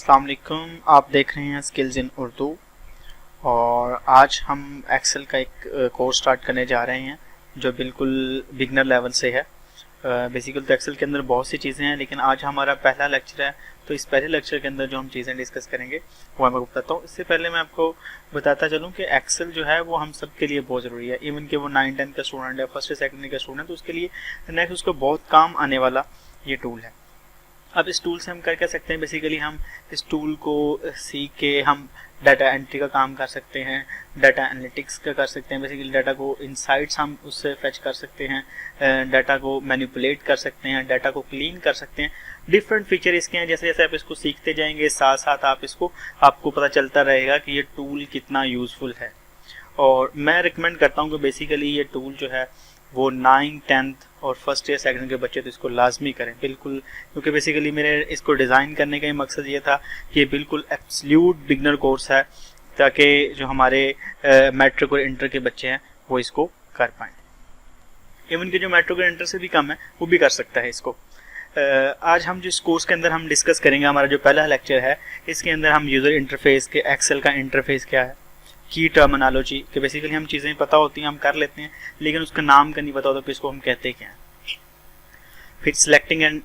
अस्सलाम वालेकुम। आप देख रहे हैं स्किल्स इन उर्दू और आज हम एक्सेल का एक कोर्स स्टार्ट करने जा रहे हैं जो बिल्कुल बिगनर लेवल से है। बेसिकली तो एक्सेल के अंदर बहुत सी चीज़ें हैं, लेकिन आज हमारा पहला लेक्चर है, तो इस पहले लेक्चर के अंदर जो हम चीज़ें डिस्कस करेंगे वो मैं आपको बताता हूँ। इससे पहले मैं आपको बताता चलूँ कि एक्सेल जो है वो हम सब के लिए बहुत ज़रूरी है। इवन कि वो 9-10 का स्टूडेंट है, फर्स्ट या सेकेंडरी का स्टूडेंट है, तो उसके लिए नेक्स्ट उसको बहुत काम आने वाला ये टूल है। अब इस टूल से हम क्या कर सकते हैं, बेसिकली हम इस टूल को सीख के हम डाटा एंट्री का काम कर सकते हैं, डाटा एनालिटिक्स का कर सकते हैं। बेसिकली डाटा को इनसाइट्स हम उससे फेच कर सकते हैं, डाटा को मैनिपुलेट कर सकते हैं, डाटा को क्लीन कर सकते हैं। डिफरेंट फीचर इसके हैं। जैसे जैसे आप इसको सीखते जाएंगे साथ साथ आपको पता चलता रहेगा कि ये टूल कितना यूज़फुल है। और मैं रिकमेंड करता हूँ कि बेसिकली ये टूल जो है वो 9, 10th और फर्स्ट ईयर सेकंड के बच्चे तो इसको लाजमी करें बिल्कुल, क्योंकि बेसिकली मेरे इसको डिज़ाइन करने का ही मकसद ये था कि ये बिल्कुल एब्सोल्यूट बिगनर कोर्स है, ताकि जो हमारे मैट्रिक और इंटर के बच्चे हैं वो इसको कर पाएँ। इवन कि जो मैट्रिक और इंटर से भी कम है वो भी कर सकता है इसको। आज हम जिस कोर्स के अंदर हम डिस्कस करेंगे, हमारा जो पहला लेक्चर है, इसके अंदर हम यूज़र इंटरफेस के एक्सेल का इंटरफेस क्या है, की टर्मिनोलॉजी कि बेसिकली हम चीज़ें पता होती हैं, हम कर लेते हैं, लेकिन उसका नाम का नहीं पता होता कि इसको हम कहते क्या हैं। फिर सिलेक्टिंग एंड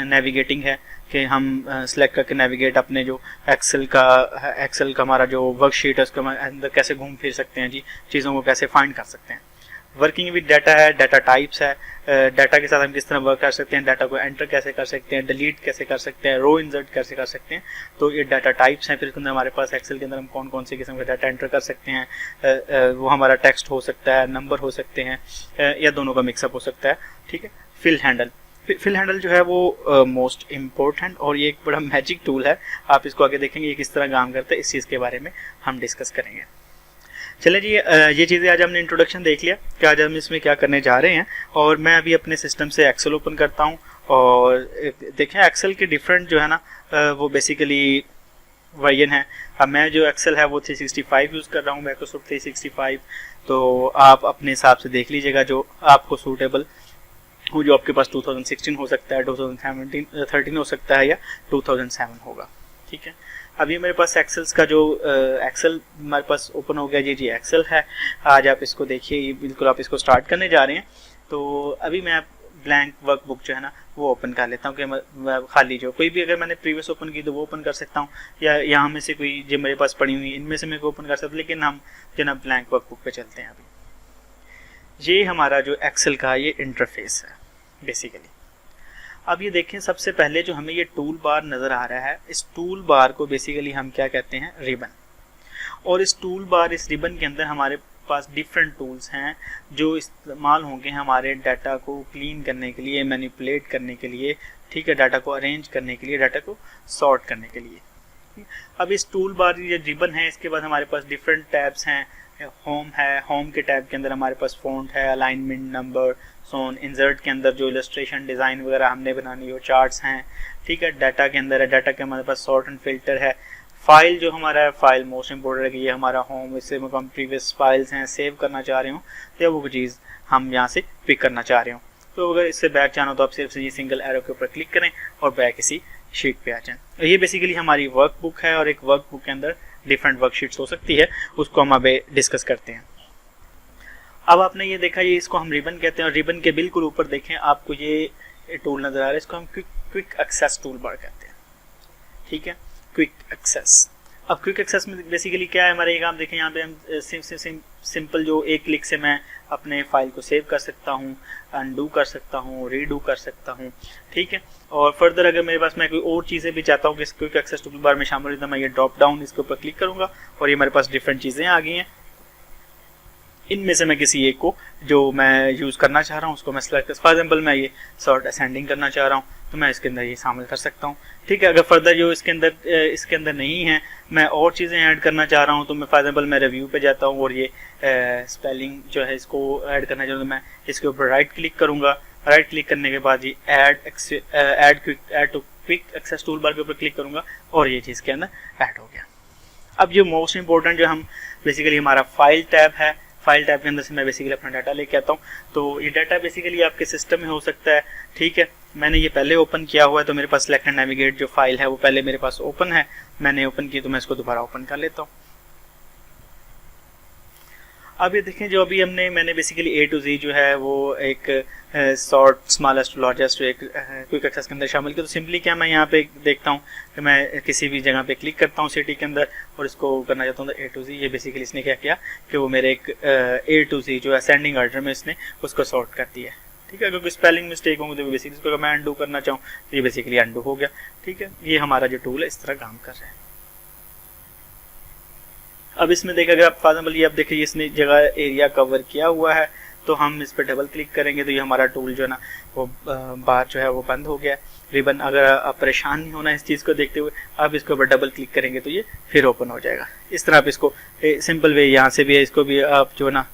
नेविगेटिंग है कि हम सिलेक्ट करके नेविगेट अपने जो एक्सेल का हमारा जो वर्कशीट है उसके अंदर कैसे घूम फिर सकते हैं जी, चीज़ों को कैसे फाइंड कर सकते हैं। वर्किंग विद डाटा है, डाटा टाइप्स है, डाटा के साथ हम किस तरह वर्क कर सकते हैं, डाटा को एंटर कैसे कर सकते हैं, डिलीट कैसे कर सकते हैं, रो इंसर्ट कैसे कर सकते हैं। तो ये डाटा टाइप्स हैं। फिर उसके अंदर हमारे पास एक्सेल के अंदर हम कौन कौन सी किस्म का डाटा एंटर कर सकते हैं। वो हमारा टेक्स्ट हो सकता है, नंबर हो सकते हैं, या दोनों का मिक्सअप हो सकता है। ठीक है। फिल हैंडल जो है वो मोस्ट इम्पोर्टेंट और ये एक बड़ा मैजिक टूल है। आप इसको आगे देखेंगे ये किस तरह काम करता है, इस चीज़ के बारे में हम डिस्कस करेंगे। चलिए जी, ये चीज़ें आज हमने इंट्रोडक्शन देख लिया कि आज हम इसमें क्या करने जा रहे हैं। और मैं अभी अपने सिस्टम से एक्सेल ओपन करता हूँ और देखें एक्सेल के डिफरेंट जो है ना वो बेसिकली वर्जन है। अब मैं जो एक्सेल है वो 365 यूज़ कर रहा हूँ, माइक्रोसॉफ्ट 365। तो आप अपने हिसाब से देख लीजिएगा जो आपको सूटेबल हो, जो आपके पास 2016 हो सकता है, 2013 हो सकता है, या 2007 होगा। ठीक है। अभी मेरे पास एक्सेल्स का जो एक्सेल हमारे पास ओपन हो गया जी एक्सेल है। आज आप इसको देखिए, बिल्कुल आप इसको स्टार्ट करने जा रहे हैं। तो अभी मैं ब्लैंक वर्कबुक जो है ना वो ओपन कर लेता हूँ कि खाली जो कोई भी अगर मैंने प्रीवियस ओपन की तो वो ओपन कर सकता हूँ, या यहाँ में से कोई जो मेरे पास पड़ी हुई इनमें से मैं ओपन कर सकता हूँ। लेकिन हम जो ना ब्लैंक वर्कबुक पे चलते हैं। अभी ये हमारा जो एक्सेल का ये इंटरफेस है बेसिकली। अब ये देखें, सबसे पहले जो हमें ये टूल बार नज़र आ रहा है, इस टूल बार को बेसिकली हम क्या कहते हैं, रिबन। और इस टूल बार, इस रिबन के अंदर हमारे पास डिफरेंट टूल्स हैं जो इस्तेमाल होंगे हमारे डाटा को क्लीन करने के लिए, मैनिपुलेट करने के लिए, ठीक है, डाटा को अरेंज करने के लिए, डाटा को सॉर्ट करने के लिए। अब इस टूल बार ये रिबन है, इसके बाद हमारे पास डिफरेंट टैब्स हैं। होम है, होम के टैब के अंदर हमारे पास फ़ॉन्ट है, अलाइनमेंट, नंबर, सोन। इंसर्ट के अंदर जो इलस्ट्रेशन डिज़ाइन वगैरह हमने बनानी हो, चार्ट्स हैं। ठीक है। डाटा के अंदर है, डाटा के हमारे पास सॉर्ट एंड फिल्टर है। फाइल जो हमारा है, फाइल मोस्ट इंपॉर्टेंट है कि ये हमारा होम, इससे हम प्रीवियस फाइल्स हैं सेव करना चाह रहे हो, या वो चीज़ हम यहाँ से पिक करना चाह रहे हो। तो अगर इससे बैक जाना हो तो आप सिर्फ ये सिंगल एरो के ऊपर क्लिक करें और बैक इसी शीट पे आ जाएं। ये बेसिकली हमारी वर्कबुक है और एक वर्कबुक के अंदर डिफरेंट वर्कशीट्स हो सकती है, उसको हम अभी डिस्कस करते हैं। अब आपने ये देखा, ये इसको हम रिबन कहते हैं, और रिबन के बिल्कुल ऊपर देखें आपको ये टूल नज़र आ रहा है, इसको हम क्विक एक्सेस टूल बार कहते हैं। ठीक है, क्विक एक्सेस। अब क्विक एक्सेस में बेसिकली क्या है, हमारे काम देखें, यहाँ पे हम सिंपल जो एक क्लिक से मैं अपने फाइल को सेव कर सकता हूँ, अनडू कर सकता हूँ, रीडू कर सकता हूँ। ठीक है। और फर्दर अगर मेरे पास मैं कोई और चीज़ें भी चाहता हूँ कि इस क्विक एक्सेस टूल बार में शामिल हो, तो मैं ये ड्रॉप डाउन इसके ऊपर क्लिक करूँगा और ये मेरे पास डिफरेंट चीज़ें आ गई हैं। इनमें से मैं किसी एक को जो मैं यूज़ करना चाह रहा हूँ उसको मैं सेलेक्ट कर, फॉर एग्जांपल मैं ये सॉर्ट असेंडिंग करना चाह रहा हूँ तो मैं इसके अंदर ये शामिल कर सकता हूँ। ठीक है। अगर फर्दर जो इसके अंदर नहीं है, मैं और चीज़ें ऐड करना चाह रहा हूँ, तो मैं फॉर एग्जांपल मैं रिव्यू पे जाता हूँ और ये स्पेलिंग जो है इसको ऐड करना चाहूँ, तो मैं इसके ऊपर राइट क्लिक करूँगा। राइट क्लिक करने के बाद ये add to quick access toolbar के ऊपर क्लिक करूँगा और ये चीज़ के अंदर ऐड हो गया। अब जो मोस्ट इंपॉर्टेंट जो हम बेसिकली हमारा फाइल टैब है, फाइल टैब के अंदर से मैं बेसिकली अपना डाटा लेके आता हूँ। तो ये डाटा बेसिकली आपके सिस्टम में हो सकता है। ठीक है। मैंने ये पहले ओपन किया हुआ है, तो मेरे पास सेलेक्ट एंड नेविगेट जो फाइल है वो पहले मेरे पास ओपन है, मैंने ओपन की, तो मैं इसको दोबारा ओपन कर लेता हूँ। अब ये देखें, जो अभी मैंने बेसिकली A to Z जो है वो एक सॉर्ट, स्मॉलेस्ट टू लार्जेस्ट एक क्विक एक्सेस के अंदर शामिल किया। तो सिंपली क्या मैं यहाँ पे देखता हूँ कि मैं किसी भी जगह पे क्लिक करता हूँ सिटी के अंदर और इसको करना चाहता हूँ तो A to Z, ये बेसिकली इसने क्या किया कि वो मेरे एक A to Z जो असेंडिंग ऑर्डर में इसने उसको सॉर्ट कर दिया है। ठीक है, अगर कोई स्पेलिंग मिस्टेक होंगे तो बेसिकली इसको मैं अनडू करना चाहूँ तो ये बेसिकली अनडू हो गया। ठीक है, ये हमारा जो टूल है इस तरह काम कर रहा है। अब इसमें देखा, अगर आप फॉर एग्जाम्पल ये आप देखिए इसने जगह एरिया कवर किया हुआ है, तो हम इस पर डबल क्लिक करेंगे तो ये हमारा टूल जो है ना वो बार जो है वो बंद हो गया रिबन। अगर आप परेशान नहीं होना इस चीज़ को देखते हुए, आप इसके ऊपर डबल क्लिक करेंगे तो ये फिर ओपन हो जाएगा। इस तरह आप इसको सिंपल वे यहाँ से भी है, इसको भी आप जो है ना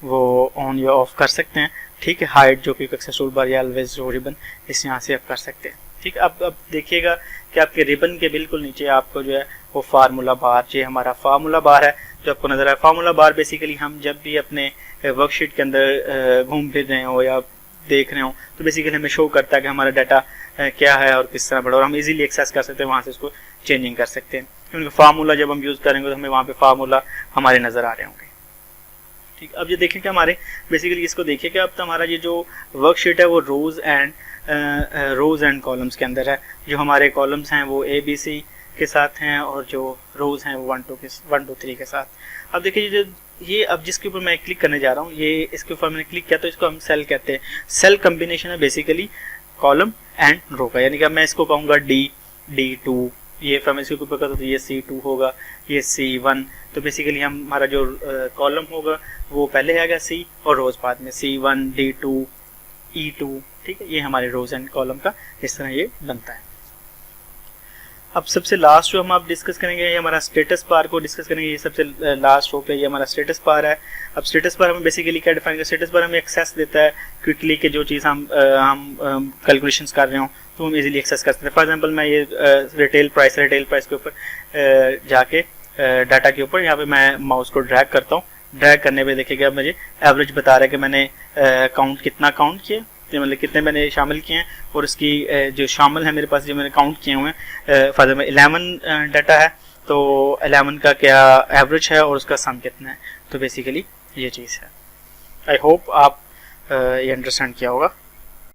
वो ऑन या ऑफ कर सकते हैं। ठीक है, हाइड जो क्विक एक्सेस टूल बार या ऑलवेज जो रिबन इस यहाँ से आप कर सकते हैं। ठीक, अब देखिएगा कि आपके रिबन के बिल्कुल नीचे आपको जो है वो फार्मूला बार, ये हमारा फार्मूला बार है जो आपको नजर आए। फार्मूला बार बेसिकली हम जब भी अपने वर्कशीट के अंदर घूम फिर रहे हो या देख रहे हो तो बेसिकली हमें शो करता है कि हमारा डाटा क्या है और किस तरह बढ़ा, और हम इजीली एक्सेस कर सकते हैं, वहाँ से इसको चेंजिंग कर सकते हैं। क्योंकि फार्मूला जब हम यूज़ करेंगे तो हमें वहाँ पे फार्मूला हमारे नज़र आ रहे होंगे। ठीक, अब ये देखें कि हमारे बेसिकली इसको देखिए कि अब तो हमारा ये जो वर्कशीट है वो रोज़ एंड कॉलम्स के अंदर है। जो हमारे कॉलम्स हैं वो ABC के साथ हैं और जो रोज़ हैं वो 1 2 3 के साथ। अब देखिए ये अब जिसके ऊपर मैं क्लिक करने जा रहा हूँ, ये इसके ऊपर मैंने क्लिक किया तो इसको हम सेल कहते हैं। सेल कम्बिनेशन है बेसिकली कॉलम एंड रो का, यानी कि मैं इसको कहूँगा D2, ये फिर मैं इसके ऊपर करता तो ये C2 होगा, ये C1। तो बेसिकली हमारा जो कॉलम होगा वो पहले आएगा C और रोज़ बाद में C1 D2 E2। ठीक है, ये हमारे रोज़ एंड कॉलम का इस तरह ये बनता है। अब सबसे लास्ट जो हम आप डिस्कस करेंगे ये हमारा स्टेटस बार को डिस्कस करेंगे। ये सबसे लास्ट रो पे ये हमारा स्टेटस बार है। अब स्टेटस बार हमें बेसिकली क्या डिफाइन करें, स्टेटस बार हमें एक्सेस देता है क्विकली के जो चीज़ हम कैलकुलेशंस कर रहे हो तो हम इजीली एक्सेस कर सकते हैं। फॉर एग्जांपल मैं ये रिटेल प्राइस के ऊपर जाके डाटा के ऊपर यहाँ पे मैं माउस को ड्रैग करता हूँ। ड्रैग करने पे देखिएगा मुझे एवरेज बता रहा है कि मैंने कितना काउंट किया, मतलब कितने मैंने शामिल किए हैं, और इसकी जो शामिल है मेरे पास जो मैंने काउंट किए हुए हैं फॉर एग्जाम्पल 11 डाटा है तो 11 का क्या एवरेज है और उसका सम कितना है। तो बेसिकली ये चीज़ है। आई होप आप ये अंडरस्टैंड किया होगा।